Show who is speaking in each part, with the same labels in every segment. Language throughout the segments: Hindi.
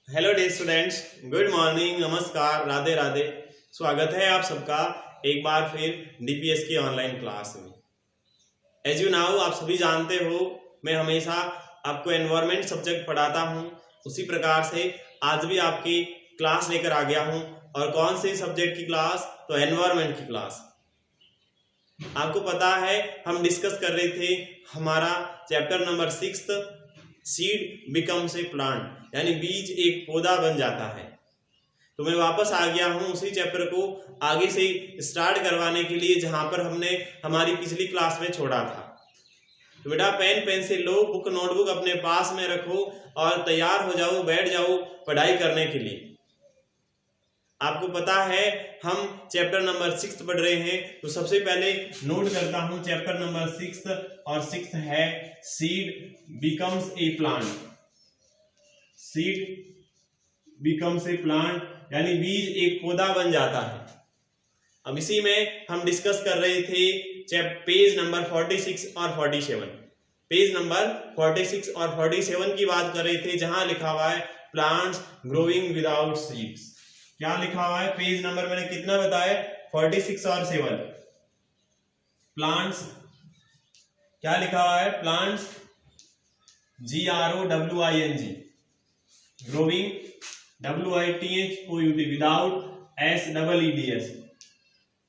Speaker 1: Hello day students, good morning, नमस्कार, राधे राधे। स्वागत है आप सबका एक बार फिर डीपीएस की ऑनलाइन क्लास में। एज यू नाउ आप सभी जानते हो मैं हमेशा आपको एनवायरनमेंट सब्जेक्ट पढ़ाता हूं। उसी प्रकार से आज भी आपकी क्लास लेकर आ गया हूं। और कौन से सब्जेक्ट की क्लास? तो एनवायरनमेंट की क्लास। आपको पता है हम डिस्कस कर रहे थे हमारा chapter number 6 seed becomes a plant, यानी बीज एक पौधा बन जाता है। तो मैं वापस आ गया हूं उसी चैप्टर को आगे से स्टार्ट करवाने के लिए जहां पर हमने हमारी पिछली क्लास में छोड़ा था। तो बेटा पेन पेंसिल लो, बुक नोटबुक अपने पास में रखो और तैयार हो जाओ, बैठ जाओ पढ़ाई करने के लिए। आपको पता है हम चैप्टर नंबर 6 पढ़ रहे हैं। तो सबसे पहले नोट करता हूं चैप्टर नंबर 6 और 6 है seed becomes a plant. Seed becomes a plant यानी बीज एक पौधा बन जाता है। अब इसी में हम डिस्कस कर रहे थे पेज नंबर 46 और 47। पेज नंबर 46 और 47 की बात कर रहे थे जहां लिखा हुआ है प्लांट्स ग्रोइंग विदाउट सीड्स। क्या लिखा हुआ है? पेज नंबर मैंने कितना बताया? 46 और 7। प्लांट्स क्या लिखा हुआ है? Plants GROWING growing WITHOUT without SEEDS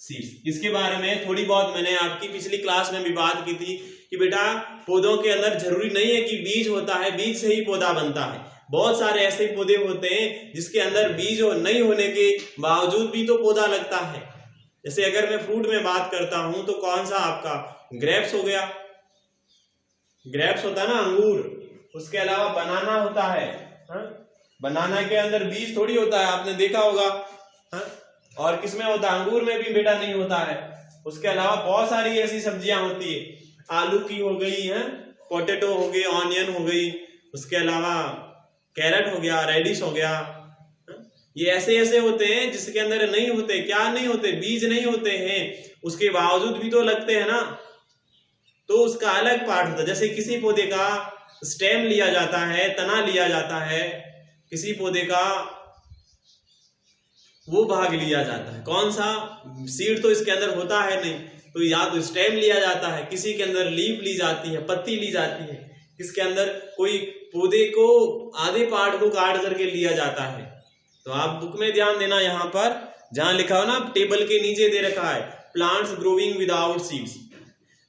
Speaker 1: seeds. इसके बारे में थोड़ी बहुत मैंने आपकी पिछली क्लास में भी बात की थी कि बेटा पौधों के अंदर जरूरी नहीं है कि बीज होता है, बीज से ही पौधा बनता है। बहुत सारे ऐसे पौधे होते हैं जिसके अंदर बीज नहीं होने के बावजूद भी तो पौधा लगता है। जैसे अगर मैं फ्रूट में बात करता हूं तो कौन सा आपका ग्रेप्स हो गया। ग्रेप्स होता है ना, अंगूर। उसके अलावा बनाना होता है। बनाना के अंदर बीज थोड़ी होता है, आपने देखा होगा। और किसमें होता है? अंगूर में भी बेटा नहीं होता है। उसके अलावा बहुत सारी ऐसी सब्जियां होती है, आलू की हो गई है, पोटैटो हो गई, ऑनियन हो गई, उसके अलावा कैरेट हो गया, रेडिश हो गया। ये ऐसे ऐसे होते हैं जिसके अंदर नहीं होते, क्या नहीं होते? बीज नहीं होते हैं, उसके बावजूद भी तो लगते हैं ना। तो उसका अलग पार्ट होता है। जैसे किसी पौधे का स्टेम लिया जाता है, तना लिया जाता है, किसी पौधे का वो भाग लिया जाता है। कौन सा? सीड तो इसके अंदर होता है नहीं, तो या तो स्टेम लिया जाता है, किसी के अंदर लीफ ली जाती है, पत्ती ली जाती है, किसके अंदर कोई पौधे को आधे पार्ट को काट करके लिया जाता है। तो आप बुक में ध्यान देना, यहां पर जहां लिखा हो ना, टेबल के नीचे दे रखा है plants growing without seeds.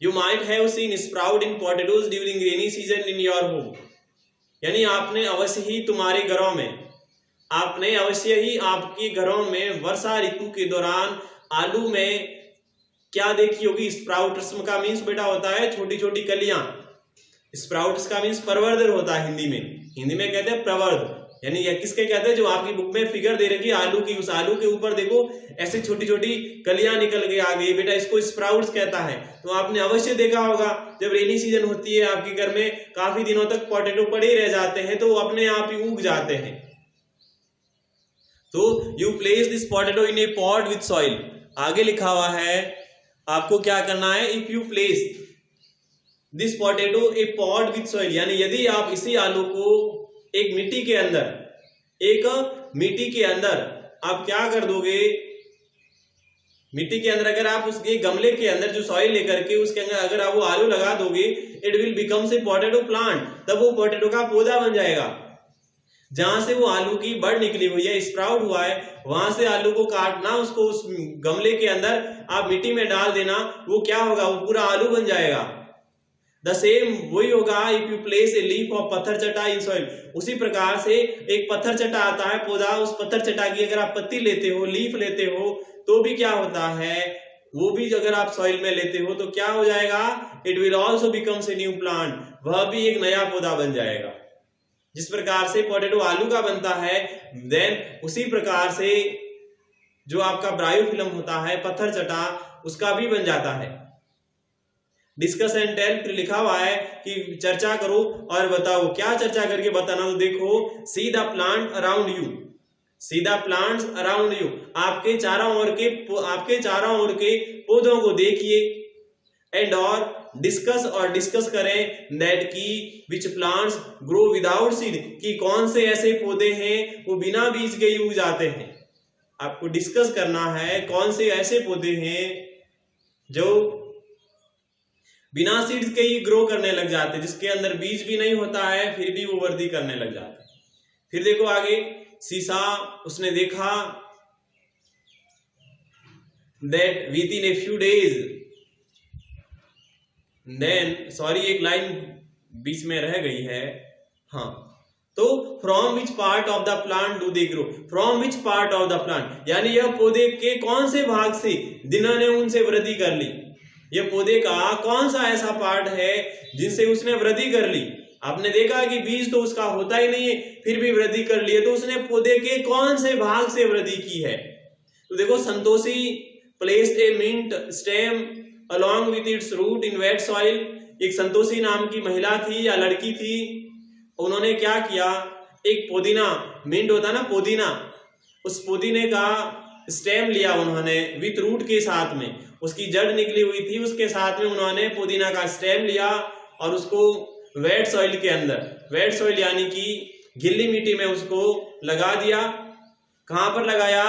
Speaker 1: You might have seen sprout in potatoes during rainy season in your home. यानी आपने अवश्य ही तुम्हारे घरों में, आपने अवश्य ही आपके घरों में वर्षा ऋतु के दौरान आलू में क्या देखी होगी? स्प्राउट्स का मीन्स बेटा होता है छोटी छोटी कलियां। स्प्राउट्स का मीन्स परवर्धन होता है हिंदी में कहते हैं प्रवर्ध। यानी यह किसके कहते हैं? जो आपकी बुक में फिगर दे रखी है आलू की, उस आलू के ऊपर देखो ऐसे छोटी छोटी कलियां निकल के आ गई, बेटा इसको स्प्राउट्स कहता है। तो आपने अवश्य देखा होगा जब रेनी सीजन होती है आपके घर में काफी दिनों तक पोटैटो पड़े रह जाते हैं तो वो अपने आप ही उग जाते हैं। तो you place this potato in a pot with soil. आगे लिखा हुआ है आपको क्या करना है? If you place this potato a pot with soil, यानी यदि आप इसी आलू को एक मिट्टी के अंदर आप क्या कर दोगे? मिट्टी के अंदर अगर आप उसके गमले के अंदर जो सॉइल लेकर के उसके अंदर अगर आप वो आलू लगा दोगे, it will becomes a potato plant. तब वो पोटैटो का पौधा बन जाएगा। जहां से वो आलू की बड़ निकली हुई है, स्प्राउट हुआ है, वहां से आलू को काटना, उसको उस गमले के अंदर आप मिट्टी में डाल देना, वो क्या होगा? वो पूरा आलू बन जाएगा। द सेम वही होगा if you place a leaf of पत्थर चट्टा इन सॉइल। उसी प्रकार से एक पत्थर चट्टा आता है पौधा, उस पत्थर चट्टा की अगर आप पत्ती लेते हो, लीफ लेते हो, तो भी क्या होता है? वो भी अगर आप सॉइल में लेते हो तो क्या हो जाएगा? It will also becomes a new plant. वह भी एक नया पौधा बन जाएगा। जिस प्रकार से पोटैटो आलू का बनता है, देन उसी प्रकार से जो आपका ब्रायोफिल्म होता है पत्थर चट्टा, उसका भी बन जाता है। डिस्कस एंड टेल फिर लिखा हुआ है कि चर्चा करो और बताओ। क्या चर्चा करके बताना? तो देखो, see the plant around you, see the plants around you. आपके चारों ओर के पौधों को देखिए। एंड और डिस्कस करें दैट की which plants grow without seed, कि कौन से ऐसे पौधे हैं वो बिना बीज के ही उग जाते हैं। आपको डिस्कस करना है कौन से ऐसे पौधे हैं जो बिना सीड्स के ही ग्रो करने लग जाते हैं, जिसके अंदर बीज भी नहीं होता है फिर भी वो वृद्धि करने लग जाते हैं। फिर देखो आगे, सीसा उसने देखा that within a few days then, sorry एक लाइन बीच में रह गई है, हाँ, तो from which part of the plant do they grow, from which part of the plant, यानी यह पौधे के कौन से भाग से जिन्होंने उनसे वृद्धि कर ली, यह पौधे का कौन सा ऐसा पार्ट है जिनसे उसने वृद्धि कर ली। आपने देखा कि बीज तो उसका होता ही नहीं है फिर भी वृद्धि कर ली है, तो उसने पौधे के कौन से भाग से वृद्धि की है। तो देखो, Santoshi placed a mint stem along with its root in wet soil, एक संतोषी नाम की महिला थी या लड़की थी, उन्होंने क्या किया, एक पुदीना, मिंट होता ना पुदीना, उस पुदीने का स्टेम लिया उन्होंने विथ रूट के साथ में, उसकी जड़ निकली हुई थी, उसके साथ में उन्होंने पुदीना का स्टेम लिया और उसको वेट सॉइल के अंदर, वेट सॉइल यानी कि गीली मिट्टी में उसको लगा दिया। कहां पर लगाया,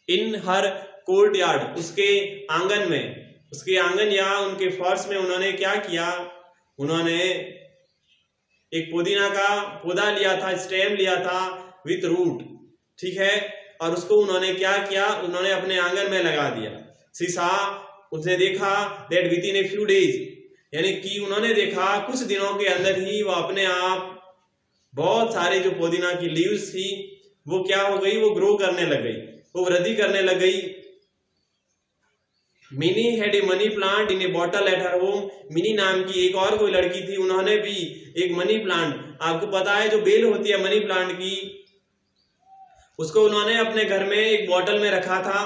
Speaker 1: इन हर कोर्ट यार्ड, उसके आंगन में, उसके आंगन या उनके फर्श में उन्होंने क्या किया, उन्होंने एक पुदीना का पौधा लिया था, स्टेम लिया था विथ रूट, ठीक है, और उसको उन्होंने क्या किया, उन्होंने अपने आंगन में लगा दिया। सीसा उसने देखा that within a few days, यानी कि उन्होंने देखा कुछ दिनों के अंदर ही वो अपने आप बहुत सारे जो पुदीना की लीव्स थी वो क्या हो गई, वो ग्रो करने लग गई, वो वृद्धि करने लग गई। Mini had a money plant in A bottle at her home, mini नाम की एक और कोई लड़की थी, उन्होंने भी एक मनी प्लांट, आपको पता है जो बेल होती है मनी प्लांट की, उसको उन्होंने अपने घर में एक बॉटल में रखा था।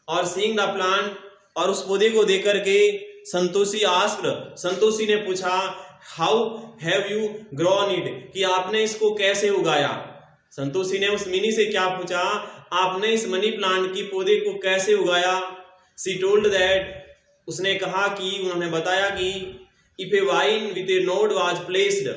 Speaker 1: और सीइंग द प्लांट, और उस पौधे को देख करके संतोषी आस्क्ड, संतोषी ने पूछा how have you grown it, कि आपने इसको कैसे उगाया। संतोषी ने उस मिनी से क्या पूछा, आपने इस मनी प्लांट की पौधे को कैसे उगाया। She told that, उसने कहा कि, उन्होंने बताया कि if a vine with a node was placed,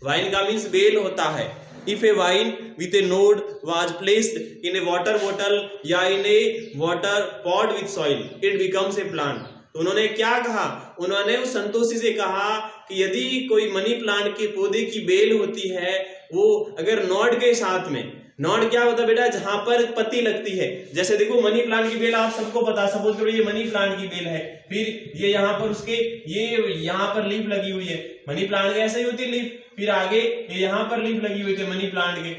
Speaker 1: vine का मीन्स बेल होता है, if a vine with a node was placed in a water bottle या in a water pot with soil, it becomes a plant। तो उन्होंने क्या कहा, उन्होंने उस संतोषी से कहा कि यदि कोई मनी प्लांट के पौधे की बेल होती है, वो अगर नोड के साथ में, नोड क्या होता है बेटा, जहां पर पत्ती लगती है, जैसे देखो मनी प्लांट की बेल आप सबको पता, सपोज करो ये मनी प्लांट की बेल है, फिर ये यहाँ पर उसके ये यहाँ पर लीफ लगी हुई है, मनी प्लांट की ऐसे ही होती है लीफ, फिर आगे ये यहाँ पर लीफ लगी हुई थी मनी प्लांट के,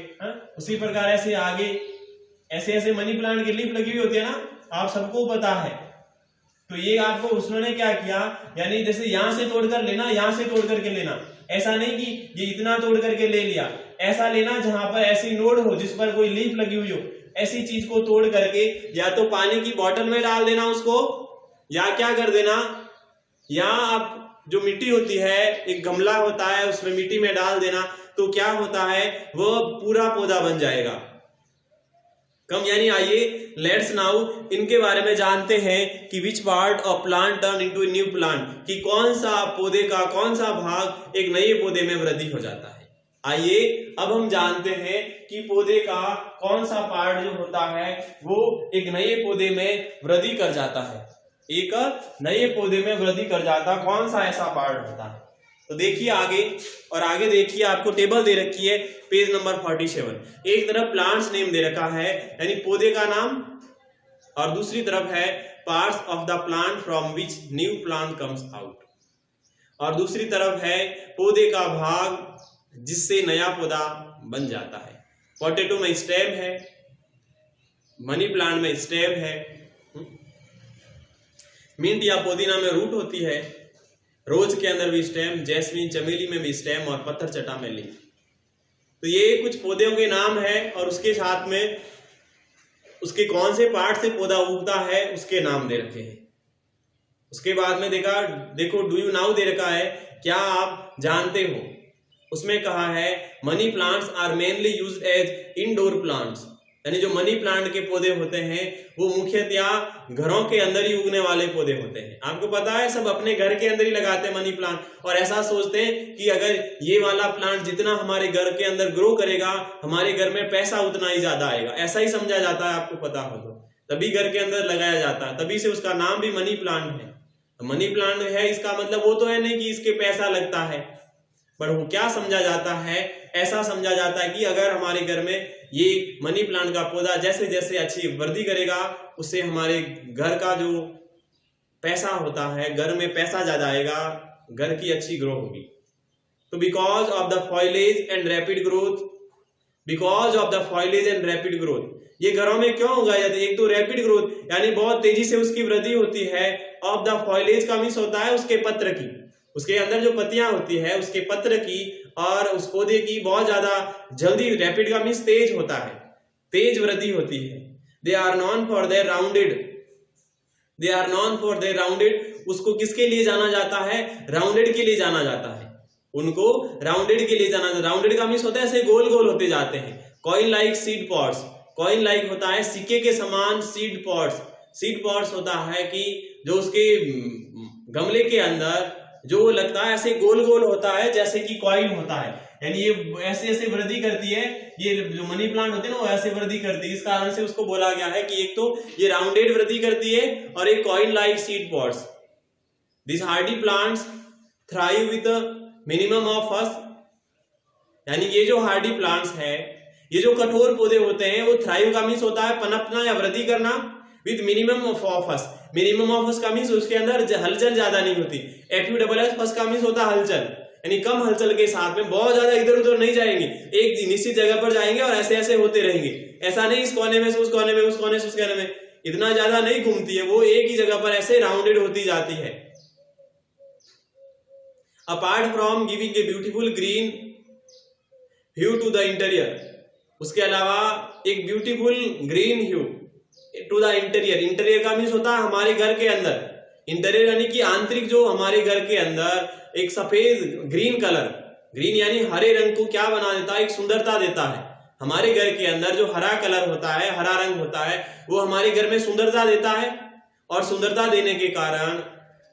Speaker 1: उसी प्रकार ऐसे आगे ऐसे ऐसे मनी प्लांट की लीफ लगी हुई होती है ना, आप सबको पता है। तो ये आपको उन्होंने क्या किया, यानी जैसे यहाँ से तोड़ कर लेना, यहाँ से तोड़ करके लेना, ऐसा नहीं कि ये इतना तोड़ करके ले लिया, ऐसा लेना जहां पर ऐसी नोड हो जिस पर कोई लीफ लगी हुई हो, ऐसी चीज को तोड़ करके या तो पानी की बोतल में डाल देना उसको, या क्या कर देना, या आप जो मिट्टी होती है, एक गमला होता है उसमें मिट्टी में डाल देना, तो क्या होता है वो पूरा पौधा बन जाएगा। कम यानी आइए लेट्स नाउ इनके बारे में जानते हैं कि विच part of plant turn into a new plant, कि कौन सा पौधे का कौन सा भाग एक नए पौधे में वृद्धि हो जाता है। आइए अब हम जानते हैं कि पौधे का कौन सा पार्ट जो होता है वो एक नए पौधे में वृद्धि कर जाता है, एक नए पौधे में वृद्धि कर जाता, कौन सा ऐसा पार्ट होता है। तो देखिए आगे, और आगे देखिए आपको टेबल दे रखी है पेज नंबर 47, एक तरफ प्लांट्स नेम दे रखा है यानी पौधे का नाम, और दूसरी तरफ है parts of the plant from which new plant comes out, और दूसरी तरफ है पौधे का भाग जिससे नया पौधा बन जाता है। पोटैटो में स्टेम है, मनी प्लांट में स्टेम है, मिंट या पुदीना में रूट होती है, रोज के अंदर भी स्टेम, जैस्मीन चमेली में भी स्टेम, और पत्थर चटा में लीफ। तो ये कुछ पौधों के नाम है, और उसके साथ में उसके कौन से पार्ट से पौधा उगता है उसके नाम दे रखे हैं। उसके बाद में देखो डू यू नाउ दे रखा है, क्या आप जानते हो, उसमें कहा है money plants are mainly used as indoor plants, यानी जो मनी प्लांट के पौधे होते हैं वो मुख्यतः घरों के अंदर ही उगने वाले पौधे होते हैं। आपको पता है सब अपने घर के अंदर ही लगाते हैं मनी प्लांट, और ऐसा सोचते हैं कि अगर ये वाला प्लांट जितना हमारे घर के अंदर ग्रो करेगा हमारे घर में पैसा उतना ही ज्यादा आएगा, ऐसा ही समझा जाता है। आपको पता हो तो तभी घर के अंदर लगाया जाता है, तभी से उसका नाम भी मनी प्लांट है। मनी प्लांट है इसका मतलब वो तो है नहीं कि इसके पैसा लगता है, पर वो क्या समझा जाता है, ऐसा समझा जाता है कि अगर हमारे घर में ये मनी प्लांट का पौधा जैसे जैसे अच्छी वृद्धि करेगा उससे हमारे घर का जो पैसा होता है, घर में पैसा ज्यादा आएगा, घर की अच्छी ग्रो होगी। तो because of the foliage and rapid growth, because of the foliage and rapid growth, ये घरों में क्यों उगाए जाते हैं? एक तो रैपिड ग्रोथ यानी बहुत तेजी से उसकी वृद्धि होती है। ऑफ द फॉइलेज का मीन्स होता है उसके पत्र की, उसके अंदर जो पत्तियां होती है उसके पत्र की, और उस पौधे की बहुत ज्यादा जल्दी, रैपिड का मीन्स तेज होता है, तेज वृद्धि होती है। They are known for their rounded, they are known for their rounded, उसको किसके लिए जाना जाता है? राउंडेड के लिए जाना जाता है, उनको राउंडेड के लिए जाना जाता है। राउंडेड का मीन्स होता है ऐसे गोल गोल होते जाते हैं। Coin like seed pots, coin like होता है सिक्के के समान सीड पॉट्स, सीड पॉट्स होता है कि जो उसके गमले के अंदर जो लगता है ऐसे गोल गोल होता है जैसे कि कॉइन होता है, यानी ये ऐसे ऐसे वृद्धि करती है, ये जो मनी प्लांट होते हैं ना वो ऐसे वृद्धि करती है। इस कारण से उसको बोला गया है कि एक तो ये राउंडेड वृद्धि करती है और एक coin like seed pots. This Hardy plants thrive with minimum of first, यानी ये जो हार्डी प्लांट्स है, ये जो कठोर पौधे होते हैं वो थ्राइव का मीन्स होता है पनपना या वृद्धि करना, with minimum of first, minimum of first का मीन्स उसके अंदर हलचल ज्यादा नहीं होती। FUSS फर्स्ट का मीन्स होता है हलचल, यानी कम हलचल के साथ में बहुत ज्यादा इधर उधर नहीं जाएंगे, एक निश्चित जगह पर जाएंगे और ऐसे ऐसे होते रहेंगे। ऐसा नहीं इस कोने में से उस कोने में, उस कोने से उस कोने में, इतना ज्यादा नहीं घूमती है, वो एक ही जगह पर ऐसे राउंडेड होती जाती है। Apart from giving a beautiful green hue to the interior, उसके अलावा एक beautiful green hue to the interior, interior का मीन्स होता है हमारे घर के अंदर, इंटीरियर यानी कि आंतरिक जो हमारे घर के अंदर एक सफेद ग्रीन कलर, ग्रीन यानी हरे रंग को क्या बना देता है? एक सुंदरता देता है। हमारे घर के अंदर जो हरा कलर होता है, हरा रंग होता है, वो हमारे घर में सुंदरता देता है, और सुंदरता देने के कारण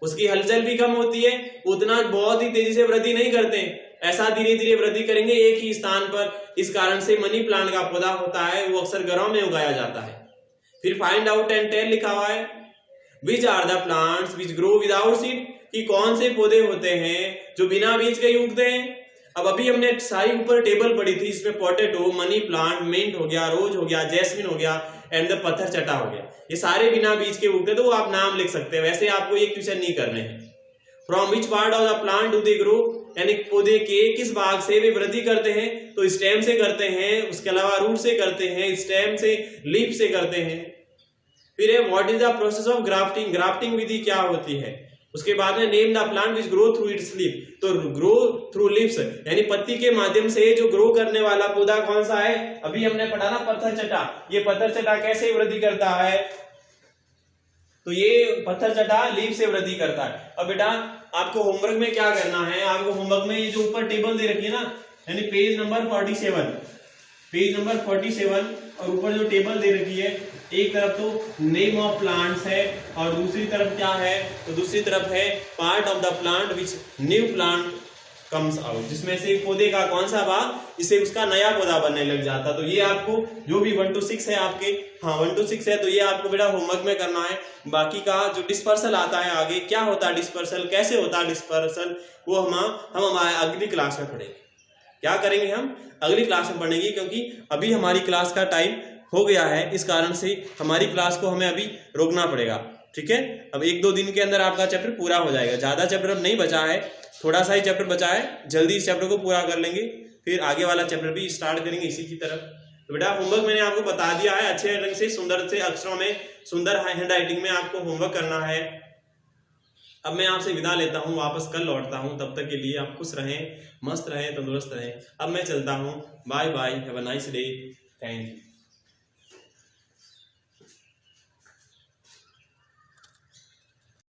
Speaker 1: उसकी हलचल भी कम होती है, उतना बहुत ही तेजी से वृद्धि नहीं करते, ऐसा धीरे धीरे वृद्धि करेंगे एक ही स्थान पर। इस कारण से मनी प्लांट का पौधा होता है वो अक्सर घरों में उगाया जाता है। फिर फाइंड आउट एंड टेल लिखा हुआ है, which are the plants which grow without seed, कि कौन से पौधे होते हैं जो बिना बीज के ही उगते हैं। अब अभी हमने सारी ऊपर टेबल पढ़ी थी, इसमें पोटैटो, मनी प्लांट, मिंट हो गया, रोज हो गया, जैस्मिन हो गया एंड द पत्थर चटा हो गया, ये सारे बिना बीज के उगते, तो वो आप नाम लिख सकते हैं, वैसे आपको एक ट्यूशन नहीं करने हैं। From which part of the plant do they grow, यानी पौधे के किस भाग से वे वृद्धि करते हैं? तो स्टेम से करते हैं, उसके अलावा रूट से करते हैं, स्टेम से, लीफ से करते हैं। फिर है what is the process of grafting, grafting विधि क्या होती है। उसके बाद में name the plant which grow through its leaf, तो ग्रो थ्रू लीव्स यानी पत्ती के माध्यम से जो ग्रो करने वाला पौधा कौन सा है? अभी हमने पढ़ा ना पत्थर चटा, ये पत्थर चटा कैसे वृद्धि करता है? तो ये पत्थर चटा लीफ से वृद्धि करता है। अब बेटा आपको होमवर्क में क्या करना है, आपको होमवर्क में ये जो ऊपर टेबल दे रखी है ना, यानी पेज नंबर 47, पेज नंबर 47 और ऊपर जो टेबल दे रखी है, एक तरफ तो नेम ऑफ प्लांट्स है और दूसरी तरफ क्या है? तो दूसरी तरफ है part of the plant which new plant comes out, जिसमें से पौधे का कौन सा भाग जिससे उसका नया पौधा बनने लग जाता। तो ये आपको जो भी 1 to 6 है आपके, हाँ 1 to 6 है, तो ये आपको बेटा होमवर्क में करना है। बाकी का जो डिस्पर्सल आता है आगे, क्या होता है डिस्पर्सल, कैसे होता है डिस्पर्सल, वो हम हमारे अगली क्लास में पढ़ेंगे। क्या करेंगे हम? अगली क्लास में पढ़ेंगे, क्योंकि अभी हमारी क्लास का टाइम हो गया है, इस कारण से हमारी क्लास को हमें अभी रोकना पड़ेगा। ठीक है, अब 1-2 दिन के अंदर आपका चैप्टर पूरा हो जाएगा, ज्यादा चैप्टर अब नहीं बचा है, थोड़ा सा ही चैप्टर बचा है, जल्दी इस चैप्टर को पूरा कर लेंगे, फिर आगे वाला चैप्टर भी स्टार्ट करेंगे इसी की तरफ। तो बेटा होमवर्क मैंने आपको बता दिया है, अच्छे ढंग से सुंदर से अक्षरों में, सुंदर हैंड राइटिंग में आपको होमवर्क करना है। अब मैं आपसे विदा लेता हूँ, वापस कल लौटता हूँ, तब तक के लिए आप खुश रहें, मस्त रहें, तंदुरुस्त रहें। अब मैं चलता हूँ, bye bye, have a nice day, thank you.